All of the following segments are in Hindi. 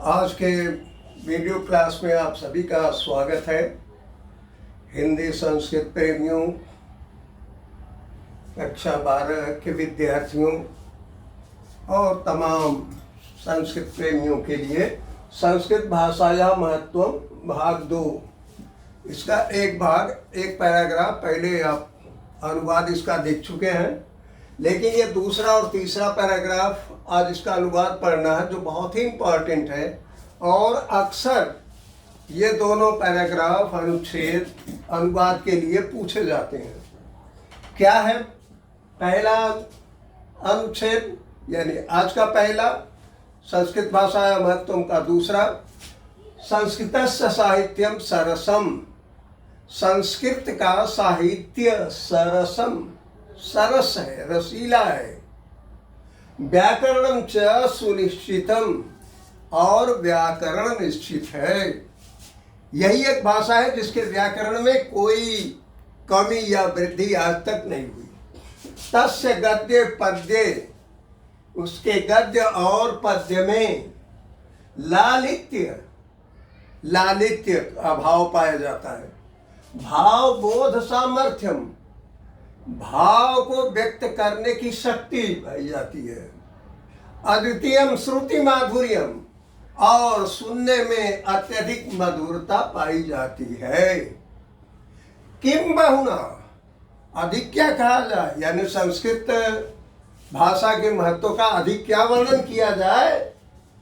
आज के वीडियो क्लास में आप सभी का स्वागत है। हिंदी संस्कृत प्रेमियों, कक्षा 12 के विद्यार्थियों और तमाम संस्कृत प्रेमियों के लिए संस्कृत भाषाया महत्व भाग 2, इसका एक पैराग्राफ पहले आप अनुवाद इसका देख चुके हैं, लेकिन ये दूसरा और तीसरा पैराग्राफ आज इसका अनुवाद पढ़ना है जो बहुत ही इम्पॉर्टेंट है। और अक्सर ये दोनों पैराग्राफ अनुच्छेद अनुवाद के लिए पूछे जाते हैं। क्या है पहला अनुच्छेद, यानी आज का पहला संस्कृत भाषा या महत्व का दूसरा, संस्कृतस्य साहित्यम सरसम। संस्कृत का साहित्य सरसम, सरस है, रसीला है। व्याकरणम च सुनिश्चितम, और व्याकरण निश्चित है। यही एक भाषा है जिसके व्याकरण में कोई कमी या वृद्धि आज तक नहीं हुई। तस्य गद्य पद्य, उसके गद्य और पद्य में लालित्य का भाव पाया जाता है। भाव बोध सामर्थ्यम, भाव को व्यक्त करने की शक्ति पाई जाती है। अद्वितीयम श्रुति माधुर्यम, और सुनने में अत्यधिक मधुरता पाई जाती है। किम बहुना, अधिक क्या कहा जाए, यानी संस्कृत भाषा के महत्व का अधिक क्या वर्णन किया जाए।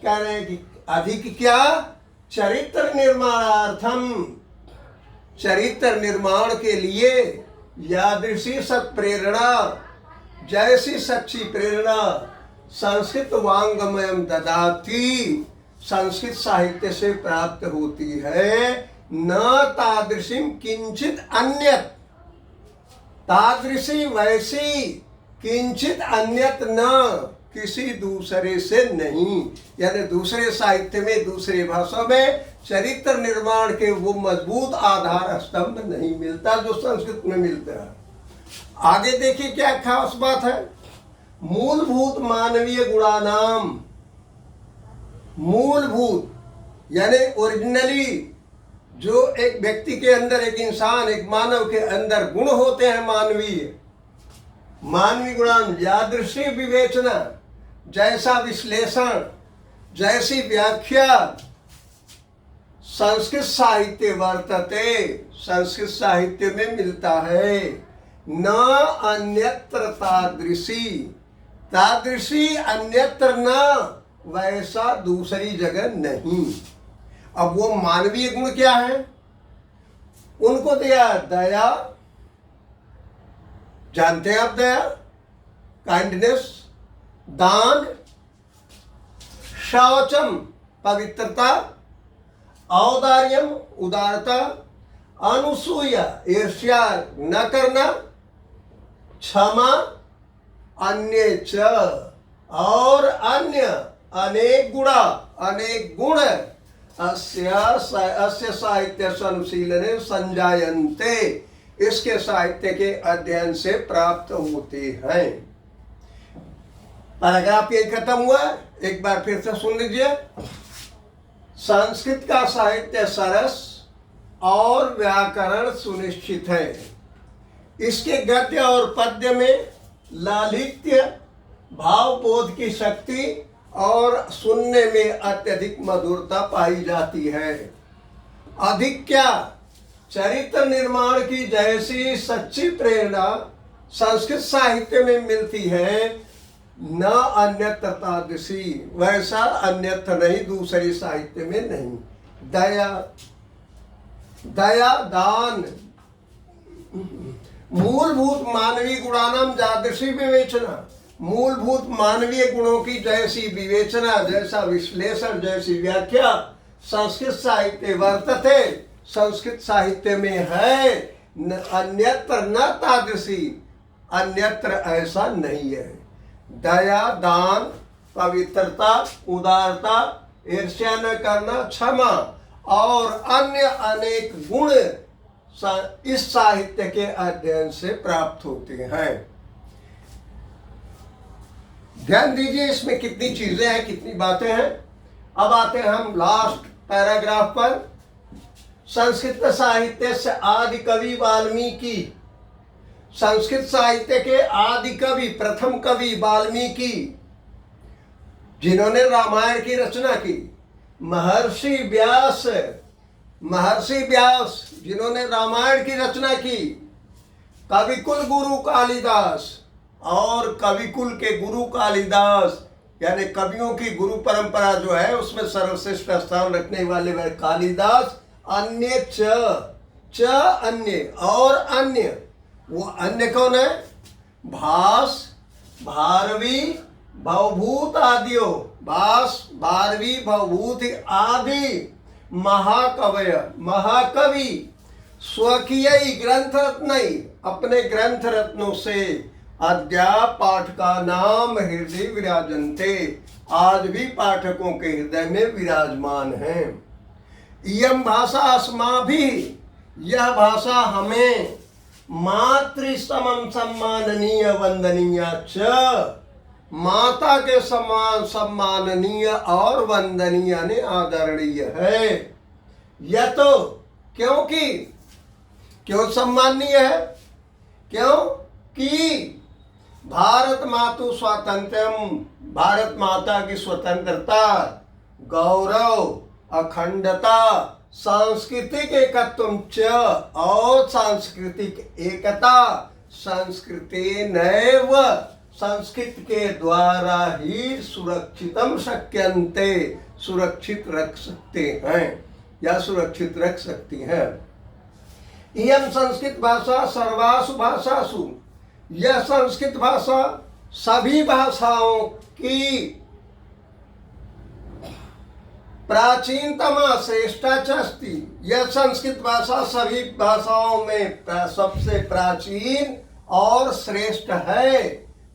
कह रहे हैं कि अधिक क्या, चरित्र निर्माणार्थम, चरित्र निर्माण के लिए यादृशी सत्प्रेरणा, जैसी सच्ची प्रेरणा संस्कृत वांग्मयम ददाती, संस्कृत साहित्य से प्राप्त होती है। न तादृशीम किंचित अन्यत, तादृशी वैसी, किंचित अन्यत न, किसी दूसरे से नहीं। यानी दूसरे साहित्य में, दूसरे भाषा में चरित्र निर्माण के वो मजबूत आधार स्तंभ नहीं मिलता जो संस्कृत में मिलता है। आगे देखिए क्या खास बात है। मूलभूत मानवीय गुणानाम, मूलभूत यानी ओरिजिनली जो एक व्यक्ति के अंदर, एक इंसान, एक मानव के अंदर गुण होते हैं मानवीय गुणान, यादृशी विवेचना, जैसा विश्लेषण, जैसी व्याख्या संस्कृत साहित्य वर्तते, संस्कृत साहित्य में मिलता है। न अन्यत्र तादृशी, तादृशी अन्यत्र न, वैसा दूसरी जगह नहीं। अब वो मानवीय गुण क्या है, उनको दिया दया, जानते हैं आप दया, काइंडनेस, दान, शौचम पवित्रता, औदार्यम उदारता, अनुसूया ईर्ष्या न करना, क्षमा, अन्य च, और अन्य अनेक गुण अस्य साहित्य अनुशीलने संजायन्ते, इसके साहित्य के अध्ययन से प्राप्त होते हैं। पैराग्राफ ये खत्म हुआ, एक बार फिर से सुन लीजिए। संस्कृत का साहित्य सरस और व्याकरण सुनिश्चित है। इसके गद्य और पद्य में लालित्य, भावबोध की शक्ति और सुनने में अत्यधिक मधुरता पाई जाती है। अधिक क्या, चरित्र निर्माण की जैसी सच्ची प्रेरणा संस्कृत साहित्य में मिलती है। न अन्यत्र तादृशी, वैसा अन्यत्र नहीं, दूसरी साहित्य में नहीं। दया, दान, मूलभूत मानवीय गुणानाम जादृशी विवेचना, मूलभूत मानवीय गुणों की जैसी विवेचना, जैसा विश्लेषण, जैसी व्याख्या संस्कृत साहित्य वर्तते, संस्कृत साहित्य में है। अन्यत्र न तादृशी, अन्यत्र ऐसा नहीं है। दया, दान, पवित्रता, उदारता, ईर्ष्या न करना, क्षमा और अन्य अनेक गुण इस साहित्य के अध्ययन से प्राप्त होते हैं। ध्यान दीजिए इसमें कितनी चीजें हैं, कितनी बातें हैं। अब आते हैं हम लास्ट पैराग्राफ पर। संस्कृत साहित्य से आदि कवि वाल्मीकि। संस्कृत साहित्य के आदि कवि, प्रथम कवि वाल्मीकि, जिन्होंने रामायण की रचना की। महर्षि व्यास, महर्षि व्यास जिन्होंने रामायण की रचना की। कविकुल गुरु कालिदास, और कविकुल के गुरु कालिदास, यानी कवियों की गुरु परंपरा जो है उसमें सर्वश्रेष्ठ स्थान रखने वाले वह कालिदास। अन्य च अन्य, और अन्य, वो अन्य कौन है? भास, भारवी, भवभूत आदियो। भास, भारवी, भवभूत आदि महाकवय, महाकवि स्वकीय ग्रंथ रत्न, अपने ग्रंथ रत्नों से अद्याप पाठका नाम हृदय विराजन्ते, आज भी पाठकों के हृदय में विराजमान है। इयं भाषा अस्माभिः, यह भाषा हमें मातृ समम सम्माननीय वंदनीय च, माता के समान सम्माननीय और वंदनीय ने आदरणीय है। यह तो क्योंकि, क्यों सम्माननीय है? क्यों कि भारत मातु स्वातंत्र्यम, भारत माता की स्वतंत्रता, गौरव, अखंडता, सांस्कृतिक एकत्व च, और सांस्कृतिक एकता, संस्कृति नैव, संस्कृत के द्वारा ही सुरक्षितम शक्यन्ते, सुरक्षित रख सकते हैं या सुरक्षित रख सकती हैं। इयं संस्कृत भाषा सर्वासु भाषासु, यह संस्कृत भाषा सभी भाषाओं की प्राचीनतमा श्रेष्ठा च अस्ति, यह संस्कृत भाषा सभी भाषाओं में सबसे प्राचीन और श्रेष्ठ है।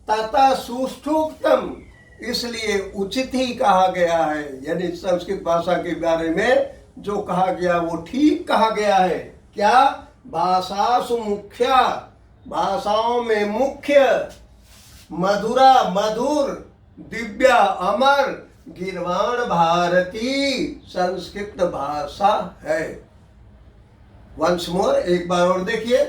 तथा सुष्ठुक्तम, इसलिए उचित ही कहा गया है, यानी संस्कृत भाषा के बारे में जो कहा गया वो ठीक कहा गया है। क्या? भाषासु मुख्या, भाषाओं में मुख्य, मधुरा, मधुर, दिव्या, अमर, गिरवाण भारती संस्कृत भाषा है। वंस मोर, एक बार और देखिए।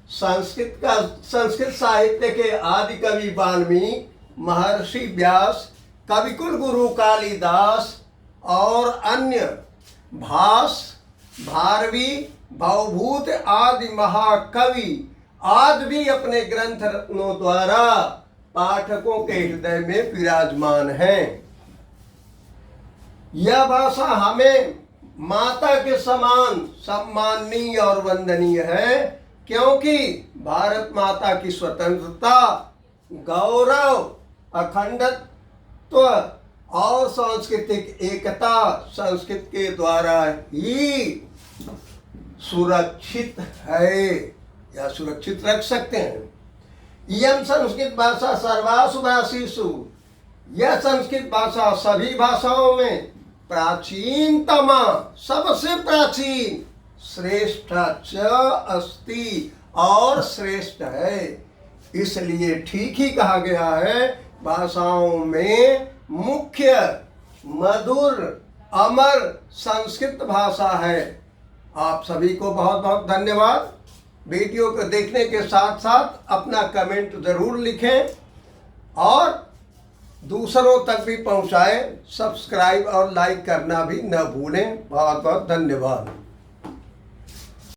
संस्कृत साहित्य के आदि कवि वाल्मीकि, महर्षि व्यास, कविकुल गुरु कालिदास और अन्य भास, भारवी, भवभूत आदि महाकवि आज भी अपने ग्रंथ रत्नों द्वारा पाठकों के हृदय में विराजमान है। यह भाषा हमें माता के समान सम्माननीय और वंदनीय है, क्योंकि भारत माता की स्वतंत्रता, गौरव, अखंडत्व और सांस्कृतिक एकता संस्कृत के द्वारा ही सुरक्षित है या सुरक्षित रख सकते हैं। इयं संस्कृत भाषा सर्वासु भाषीषु, यह संस्कृत भाषा सभी भाषाओं में प्राचीनतमा, सबसे प्राचीन, श्रेष्ठ च अस्ति, और श्रेष्ठ है। इसलिए ठीक ही कहा गया है, भाषाओं में मुख्य, मधुर, अमर संस्कृत भाषा है। आप सभी को बहुत बहुत धन्यवाद। वीडियो को देखने के साथ साथ अपना कमेंट ज़रूर लिखें और दूसरों तक भी पहुंचाएं। सब्सक्राइब और लाइक करना भी न भूलें। बहुत बहुत धन्यवाद।